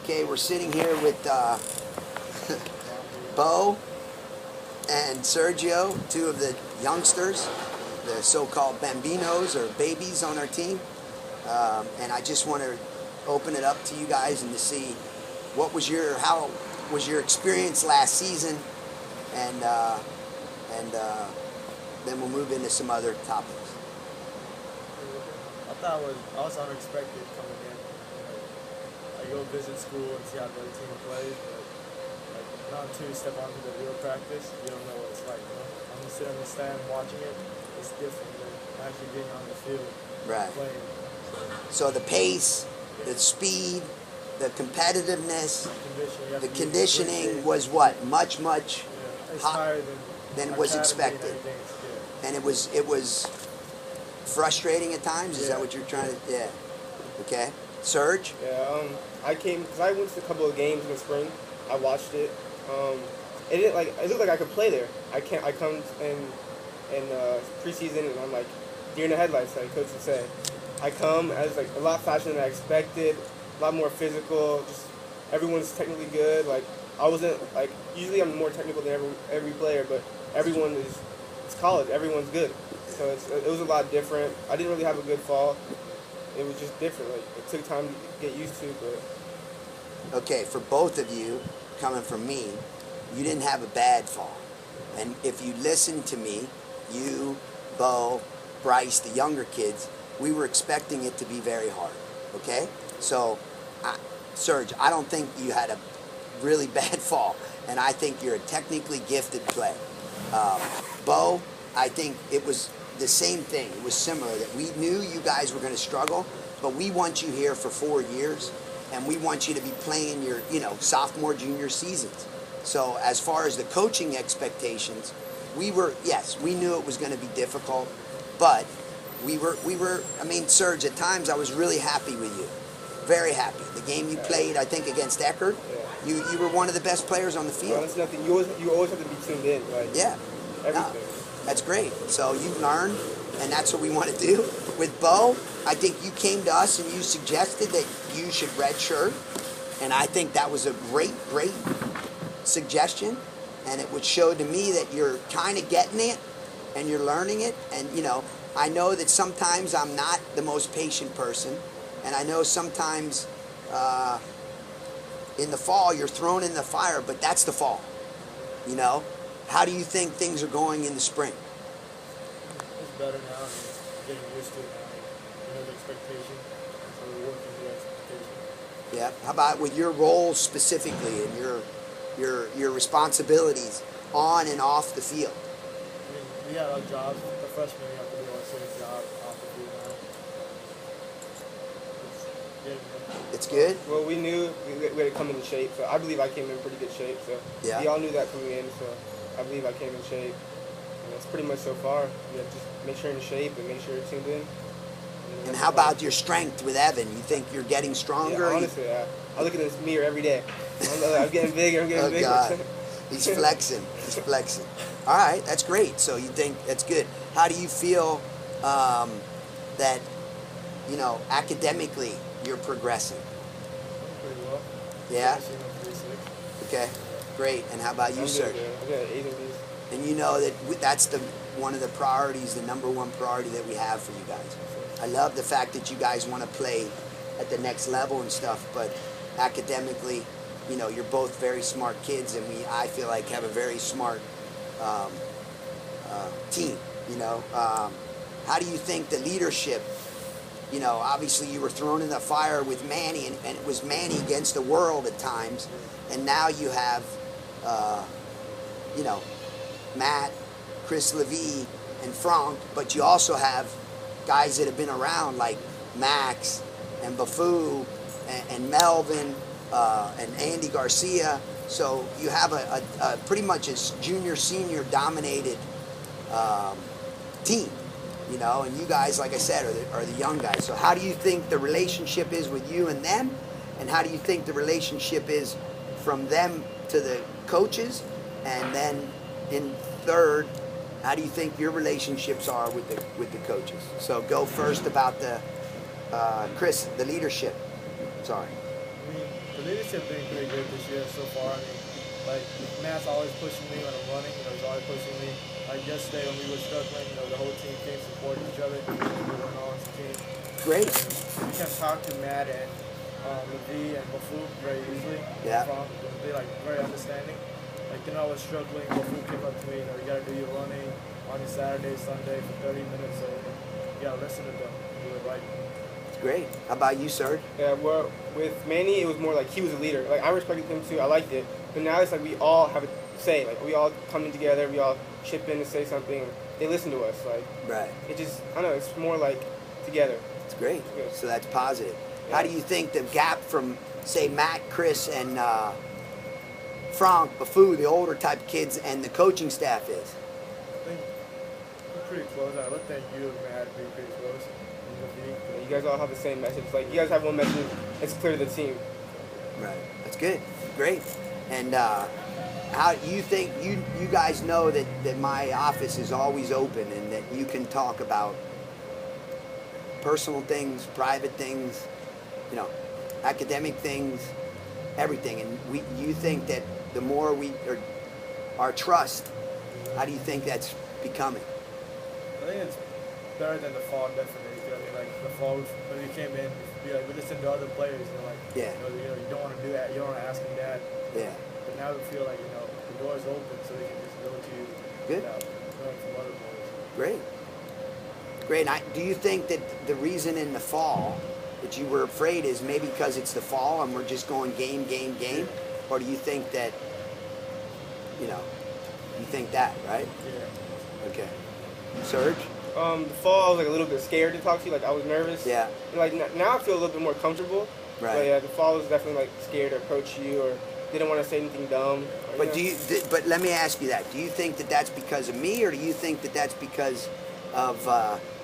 Okay, we're sitting here with Bo and Sergio, two of the youngsters, the so-called Bambinos or babies on our team. And I just want to open it up to you guys and to see how was your experience last season, and then we'll move into some other topics. I was unexpected coming in. I go visit school and see how the other team plays, but not until you step onto the real practice, you don't know what it's like. I'm just sitting in the stand watching it. It's different than actually being on the field playing. So the pace, the speed, the competitiveness, the conditioning was what? Much higher than was expected. And it was frustrating at times. Is that what you're trying to? Yeah. Okay. Serge? Yeah. I came because I went to a couple of games in the spring. I watched it. It looked like I could play there. I come in preseason and I'm like deer in the headlights, like coach would say. I come as like a lot faster than I expected, a lot more physical. Just everyone's technically good. Like I wasn't like usually I'm more technical than every player, but it's college. Everyone's good, so it was a lot different. I didn't really have a good fall. It was just different. Like it took time to get used to, but. Okay, for both of you, coming from me, you didn't have a bad fall. And if you listen to me, you, Bo, Bryce, the younger kids, we were expecting it to be very hard. Okay? So, Serge, I don't think you had a really bad fall. And I think you're a technically gifted player. Bo, I think it was the same thing. It was similar, that we knew you guys were going to struggle, but we want you here for 4 years. And we want you to be playing your, sophomore, junior seasons. So as far as the coaching expectations, we knew it was going to be difficult, but Serge, at times I was really happy with you. Very happy. The game you played, I think, against Eckerd, you were one of the best players on the field. Well, it's nothing. You always have to be tuned in, right? Yeah. Everything. No, that's great. So you learned, and that's what we want to do. With Bo, I think you came to us and you suggested that you should redshirt, and I think that was a great suggestion, and it would show to me that you're kind of getting it and you're learning it. And I know that sometimes I'm not the most patient person, and I know sometimes in the fall you're thrown in the fire, but that's the fall. How do you think things are going in the spring? It's better now. Getting used to it now. The expectation, so we're working the expectation. Yeah. How about with your role specifically and your responsibilities on and off the field? We got our jobs. The freshmen have to do our same job off the field now. It's good. Well, we knew we had to come in shape, so I believe I came in pretty good shape. So we all knew that coming in, so I believe I came in shape. And that's pretty much so far. Just make sure you're in shape and make sure you're tuned in. And how about your strength with Evan? You think you're getting stronger? Yeah, honestly, I look in this mirror every day. I'm getting bigger. I'm getting bigger. God. He's flexing. All right, that's great. So you think that's good. How do you feel that, academically you're progressing? Pretty well. Yeah? Okay, great. And how about you, sir? I got A's and B's. And you know that's one of the priorities, the number one priority that we have for you guys. I love the fact that you guys want to play at the next level and stuff, but academically, you're both very smart kids, and I feel like have a very smart team. How do you think the leadership? Obviously you were thrown in the fire with Manny, and it was Manny against the world at times, and now you have, Matt, Chris Levy, and Frank, but you also have guys that have been around like Max and Bafu and Melvin and Andy Garcia. So you have a pretty much a junior-senior dominated team, and you guys, like I said, are the young guys. So how do you think the relationship is with you and them, and how do you think the relationship is from them to the coaches, and then in third, how do you think your relationships are with the coaches? So go first about the Chris, the leadership. Sorry. The leadership leadership been pretty good this year so far. I mean, like Matt's always pushing me when I'm running. You know, he's always pushing me. Like yesterday when we were struggling, you know, the whole team came supporting each other. We were all as a team. Great. And you can talk to Matt and Levi and Bafu very easily. Yeah. They're like very understanding. Like you know, I was struggling. Bafu came up to me. You know, you gotta do your running on your Saturday, Sunday for 30 minutes. So you gotta listen to them. Do it right. Great. How about you, Serge? Yeah, well, with Manny, it was more like he was a leader. Like, I respected him too. I liked it. But now it's like we all have a say. Like, we all coming together. We all chip in and say something. They listen to us. Like, Right. it just, I don't know, it's more like together. It's great. Good. So that's positive. Yeah. How do you think the gap from, say, Matt, Chris, and Frank, Bafu, the older type of kids, and the coaching staff is? I think we're pretty close. I looked at you and Matt being pretty close. You guys all have the same message. Like, you guys have one message. It's clear to the team. Right. That's good. Great. And how you think you guys know that my office is always open and that you can talk about personal things, private things, you know, academic things, everything. And you think that the more our trust, how do you think that's becoming? I think it's better than the fall, definitely. I mean, like the fall, when we came in, we listened to other players, you know, like, Yeah. you don't want to do that, you don't want to ask them that. Yeah. But now we feel like, the door's open so they can just go to you. Good. Without going from other players. Great. Great. Do you think that the reason in the fall that you were afraid is maybe because it's the fall and we're just going game? Or do you think that, you think that, right? Yeah. Okay. Serge? The fall, I was like a little bit scared to talk to you. Like, I was nervous. Yeah. And, like, now I feel a little bit more comfortable. Right. But yeah, the fall was definitely like scared to approach you or didn't want to say anything dumb. Or, But but let me ask you that. Do you think that that's because of me, or do you think that that's because of,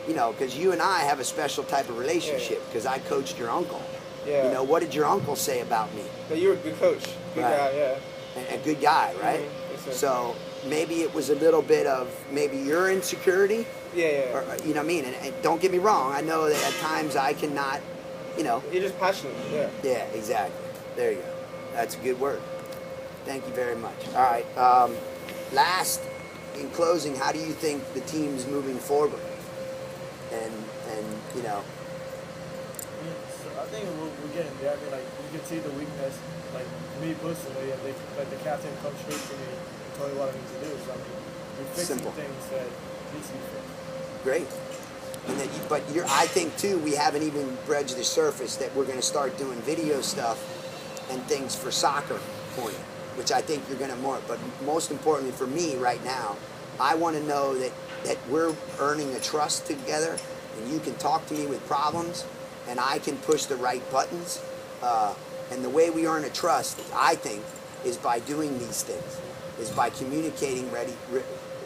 because you and I have a special type of relationship because I coached your uncle. Yeah. What did your uncle say about me? But you were a good coach. Good Right. guy, yeah. A good guy, right? Yes, sir. So maybe it was a little bit of maybe your insecurity, Yeah. or, you know what I mean? And don't get me wrong, I know that at times I cannot, You're just passionate, yeah. Yeah, exactly. There you go. That's a good word. Thank you very much. All right. Last, in closing, how do you think the team's moving forward? And So I think we're getting there. I mean, like, you can see the weakness, like, me personally, and the captain comes straight to me and told me what I need to do. So, I mean, we're fixing Simple. things that need to be fixed. great. And I think too, we haven't even bridged the surface that we're going to start doing video stuff and things for soccer for you, which I think you're going to more. But most importantly for me right now, I want to know that we're earning a trust together, and you can talk to me with problems, and I can push the right buttons. And the way we earn a trust, I think, is by doing these things, is by communicating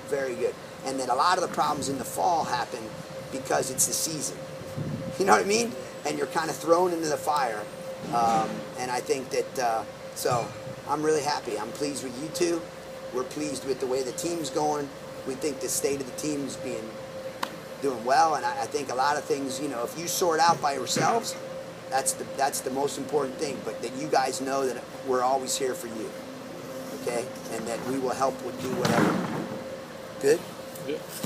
very good. And that a lot of the problems in the fall happen because it's the season. You know what I mean? And you're kind of thrown into the fire. And I think that, so I'm really happy. I'm pleased with you two. We're pleased with the way the team's going. We think the state of the team's doing well. And I think a lot of things, if you sort out by yourselves, that's the most important thing. But that you guys know that we're always here for you. Okay? And that we will help do whatever. Good? Yeah.